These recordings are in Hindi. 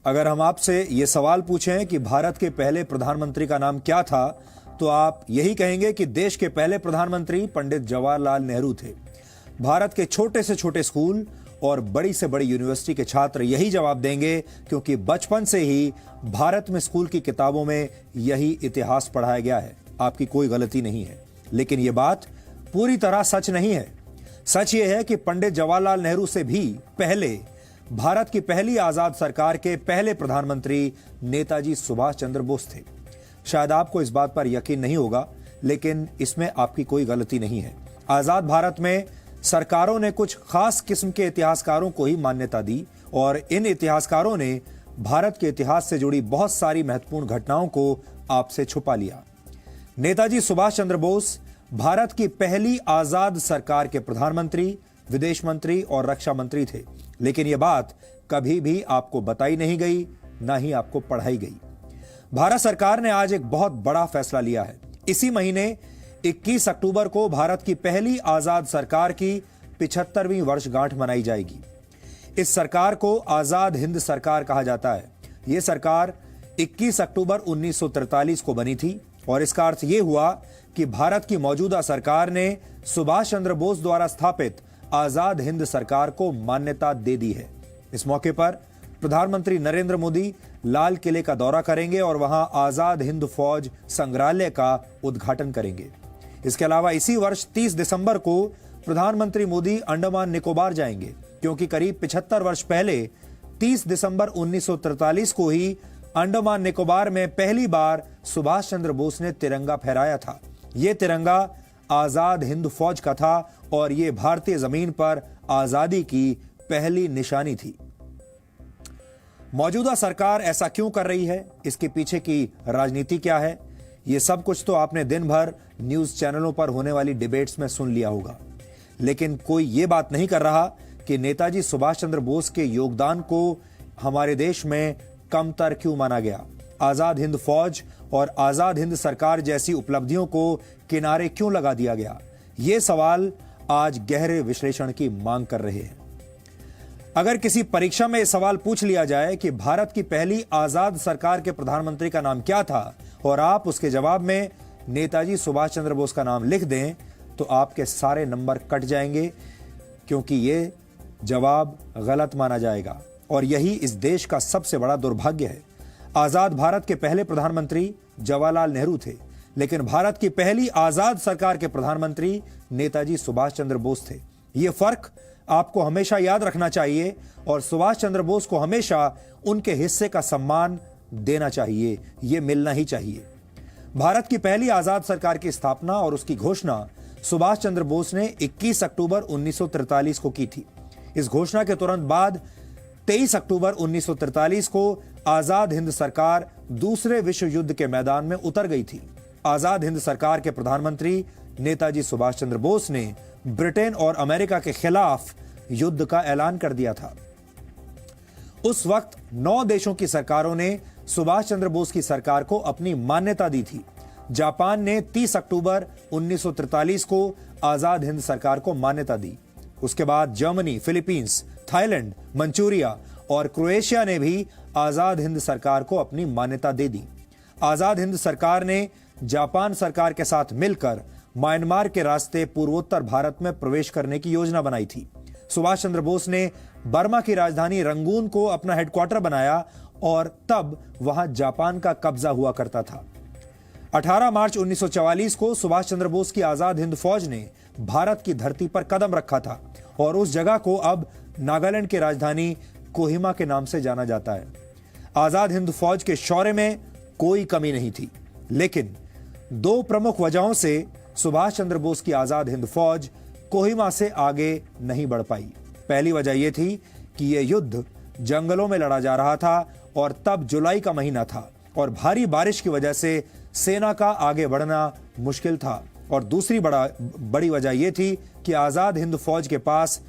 अगर हम आपसे ये सवाल पूछें कि भारत के पहले प्रधानमंत्री का नाम क्या था, तो आप यही कहेंगे कि देश के पहले प्रधानमंत्री पंडित जवाहरलाल नेहरू थे। भारत के छोटे से छोटे स्कूल और बड़ी से बड़ी यूनिवर्सिटी के छात्र यही जवाब देंगे, क्योंकि बचपन से ही भारत में स्कूल की किताबों में यही इतिहास पढ़ाया गया है। आपकी कोई गलती नहीं है, लेकिन यह बात पूरी तरह सच नहीं है। सच यह है कि पंडित जवाहरलाल नेहरू से भी पहले भारत की पहली आजाद सरकार के पहले प्रधानमंत्री नेताजी सुभाष चंद्र बोस थे। शायद आपको इस बात पर यकीन नहीं होगा, लेकिन इसमें आपकी कोई गलती नहीं है। आजाद भारत में सरकारों ने कुछ खास किस्म के इतिहासकारों को ही मान्यता दी और इन इतिहासकारों ने भारत के इतिहास से जुड़ी बहुत सारी महत्वपूर्ण घटनाओं को आपसे छुपा लिया। नेताजी सुभाष चंद्र बोस भारत की पहली आजाद सरकार के प्रधानमंत्री, विदेश मंत्री और रक्षा मंत्री थे, लेकिन यह बात कभी भी आपको बताई नहीं गई, ना ही आपको पढ़ाई गई। भारत सरकार ने आज एक बहुत बड़ा फैसला लिया है। इसी महीने 21 अक्टूबर को भारत की पहली आजाद सरकार की 75वीं वर्षगांठ मनाई जाएगी। इस सरकार को आजाद हिंद सरकार कहा जाता है। यह सरकार 21 अक्टूबर 1943 को बनी थी और इसका अर्थ यह हुआ कि भारत की मौजूदा सरकार ने सुभाष चंद्र बोस द्वारा स्थापित आजाद हिंद सरकार को मान्यता दे दी है। इस मौके पर प्रधानमंत्री नरेंद्र मोदी लाल किले का दौरा करेंगे और वहां आजाद हिंद फौज संग्रहालय का उद्घाटन करेंगे। इसके अलावा इसी वर्ष 30 दिसंबर को प्रधानमंत्री मोदी अंडमान निकोबार जाएंगे, क्योंकि करीब 75 वर्ष पहले 30 दिसंबर 1943 को ही अंडमान निकोबार में पहली बार सुभाष चंद्र बोस ने तिरंगा फहराया था। यह तिरंगा आजाद हिंद फौज का था और यह भारतीय जमीन पर आजादी की पहली निशानी थी। मौजूदा सरकार ऐसा क्यों कर रही है, इसके पीछे की राजनीति क्या है, यह सब कुछ तो आपने दिन भर न्यूज चैनलों पर होने वाली डिबेट्स में सुन लिया होगा, लेकिन कोई यह बात नहीं कर रहा कि नेताजी सुभाष चंद्र बोस के योगदान को हमारे देश में कमतर क्यों माना गया। आजाद हिंद फौज और आजाद हिंद सरकार जैसी उपलब्धियों को किनारे क्यों लगा दिया गया। ये सवाल आज गहरे विश्लेषण की मांग कर रहे हैं। अगर किसी परीक्षा में यह सवाल पूछ लिया जाए कि भारत की पहली आजाद सरकार के प्रधानमंत्री का नाम क्या था और आप उसके जवाब में नेताजी सुभाष चंद्र बोस का नाम लिख दें, तो आपके सारे नंबर कट जाएंगे, क्योंकि यह जवाब गलत माना जाएगा और यही इस देश का सबसे बड़ा दुर्भाग्य है। आजाद भारत के पहले प्रधानमंत्री जवाहरलाल नेहरू थे, लेकिन भारत की पहली आजाद सरकार के प्रधानमंत्री नेताजी सुभाष चंद्र बोस थे। यह फर्क आपको हमेशा याद रखना चाहिए और सुभाष चंद्र बोस को हमेशा उनके हिस्से का सम्मान देना चाहिए, यह मिलना ही चाहिए। भारत की पहली आजाद सरकार की स्थापना और उसकी घोषणा सुभाष चंद्र बोस ने 21 अक्टूबर 1943 को की थी। इस घोषणा के तुरंत बाद 23 अक्टूबर 1943 को आजाद हिंद सरकार दूसरे विश्व युद्ध के मैदान में उतर गई थी। आजाद हिंद सरकार के प्रधानमंत्री नेताजी सुभाष चंद्र बोस ने ब्रिटेन और अमेरिका के खिलाफ युद्ध का ऐलान कर दिया था। उस वक्त 9 देशों की सरकारों ने सुभाष चंद्र बोस की सरकार को अपनी मान्यता दी थी। जापान ने 30 अक्टूबर 1943 को आजाद हिंद सरकार को मान्यता दी। उसके बाद जर्मनी, फिलीपींस, थाईलैंड, मंचूरिया और क्रोएशिया ने भी आजाद हिंद सरकार को अपनी मान्यता दे दी। आजाद हिंद सरकार ने जापान सरकार के साथ मिलकर म्यांमार के रास्ते पूर्वोत्तर भारत में प्रवेश करने की योजना बनाई थी। सुभाष चंद्र बोस ने बर्मा की राजधानी रंगून को अपना हेडक्वार्टर बनाया और तब वहां जापान का कब्जा हुआ करता था। 18 मार्च 1944 को सुभाष चंद्र बोस की आजाद हिंद फौज ने भारत की धरती पर कदम रखा था और उस जगह को अब नागालैंड की राजधानी कोहिमा के नाम से जाना जाता है। आजाद हिंद फौज के शौर्य में कोई कमी नहीं थी, लेकिन 2 प्रमुख वजहों से सुभाष चंद्र बोस की आजाद हिंद फौज कोहिमा से आगे नहीं बढ़ पाई। पहली वजह यह थी कि यह युद्ध जंगलों में लड़ा जा रहा था और तब जुलाई का महीना था और भारी बारिश की वजह से सेना का आगे बढ़ना मुश्किल था। और दूसरी बड़ी वजह यह थी कि आजाद हिंद फौज के पास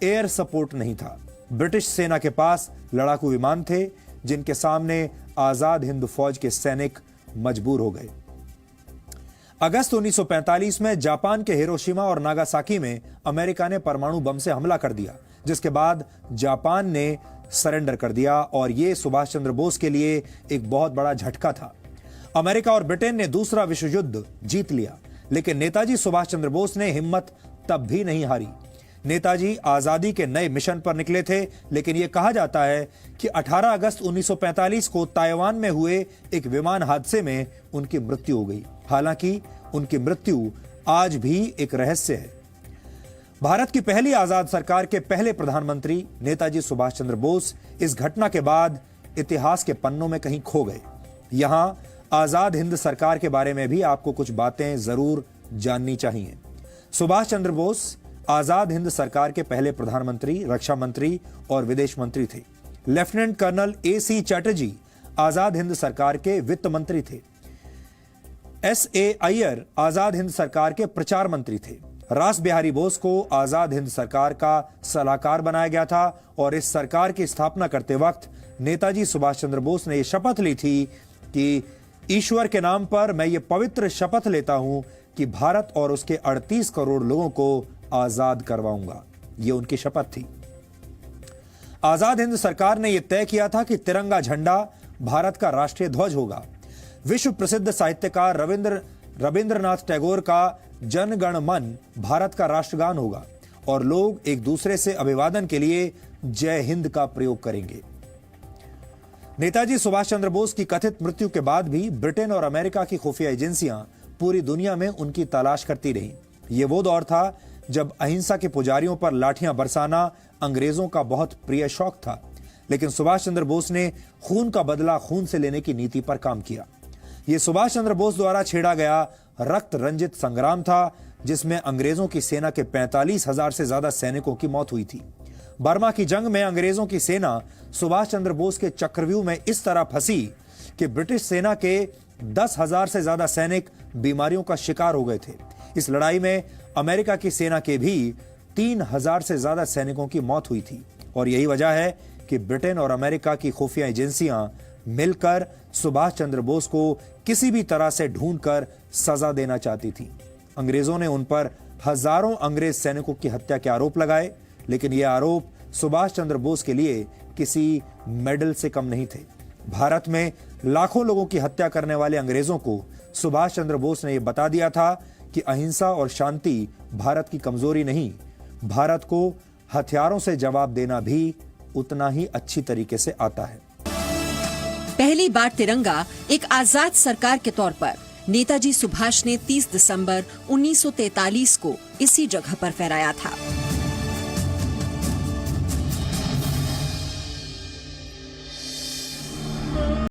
एयर सपोर्ट नहीं था। ब्रिटिश सेना के पास लड़ाकू विमान थे, जिनके सामने आजाद हिंद फौज के सैनिक मजबूर हो गए। अगस्त 1945 में जापान के हिरोशिमा और नागासाकी में अमेरिका ने परमाणु बम से हमला कर दिया, जिसके बाद जापान ने सरेंडर कर दिया और यह सुभाष चंद्र बोस के लिए एक बहुत बड़ा झटका था। अमेरिका और ब्रिटेन ने दूसरा विश्व युद्ध जीत लिया, लेकिन नेताजी सुभाष चंद्र बोस ने हिम्मत तब भी नहीं हारी। नेताजी आजादी के नए मिशन पर निकले थे, लेकिन यह कहा जाता है कि 18 अगस्त 1945 को ताइवान में हुए एक विमान हादसे में उनकी मृत्यु हो गई। हालांकि उनकी मृत्यु आज भी एक रहस्य है। भारत की पहली आजाद सरकार के पहले प्रधानमंत्री नेताजी सुभाष चंद्र बोस इस घटना के बाद इतिहास के पन्नों में कहीं खो गए। यहां आजाद हिंद सरकार के बारे में भी आपको कुछ बातें जरूर जाननी चाहिए। सुभाष चंद्र बोस आजाद हिंद सरकार के पहले प्रधानमंत्री, रक्षा मंत्री और विदेश मंत्री थे। Lieutenant colonel AC Chatterjee Azad Hind सरकार के वित्त मंत्री थे। SA अय्यर आजाद हिंद सरकार के प्रचार मंत्री थे। रास बिहारी बोस को आजाद हिंद सरकार का सलाहकार बनाया गया था और इस सरकार की स्थापना करते वक्त नेताजी सुभाष चंद्र बोस ने यह शपथ ली थी कि ईश्वर के नाम पर मैं ये पवित्र शपथ लेता हूं कि भारत और उसके 38 करोड़ लोगों को आजाद करवाऊंगा। ये उनकी शपथ थी। आजाद हिंद सरकार ने यह तय किया था कि तिरंगा झंडा भारत का राष्ट्रीय ध्वज होगा। विश्व प्रसिद्ध साहित्यकार रविंद्रनाथ टैगोर का जन गण मन भारत का राष्ट्रगान होगा और लोग एक दूसरे से अभिवादन के लिए जय हिंद का प्रयोग करेंगे। नेताजी सुभाष चंद्र बोस की कथित मृत्यु के बाद भी ब्रिटेन और अमेरिका की खुफिया एजेंसियां पूरी दुनिया में उनकी तलाश करती रहीं। यह वो दौर था जब अहिंसा के पुजारियों पर लाठियां बरसाना अंग्रेजों का बहुत प्रिय शौक था, लेकिन सुभाष चंद्र बोस ने खून का बदला खून से लेने की नीति पर काम किया। यह सुभाष चंद्र बोस द्वारा छेड़ा गया रक्त रंजित संग्राम था, जिसमें अंग्रेजों की सेना के 45,000 से ज्यादा सैनिकों की मौत हुई थी। बर्मा की जंग में अंग्रेजों की सेना सुभाष चंद्र बोस के चक्रव्यूह में इस तरह फंसी कि ब्रिटिश सेना के 10,000 से ज्यादा सैनिक बीमारियों का शिकार हो गए थे। इस लड़ाई में अमेरिका की सेना के भी 3,000 से ज्यादा सैनिकों की मौत हुई थी और यही वजह है कि ब्रिटेन और अमेरिका की खुफिया एजेंसियां मिलकर सुभाष चंद्र बोस को किसी भी तरह से ढूंढकर सजा देना चाहती थी। अंग्रेजों ने उन पर हजारों अंग्रेज सैनिकों की हत्या के आरोप लगाए, लेकिन ये आरोप सुभाष चंद्र बोस के लिए किसी मेडल से कम नहीं थे। भारत में लाखों लोगों की हत्या करने वाले अंग्रेजों को सुभाष चंद्र बोस ने यह बता दिया था कि अहिंसा और शांति भारत की कमजोरी नहीं, भारत को हथियारों से जवाब देना भी उतना ही अच्छी तरीके से आता है। पहली बार तिरंगा एक आजाद सरकार के तौर पर नेताजी सुभाष ने 30 दिसंबर 1943 को इसी जगह पर फहराया था।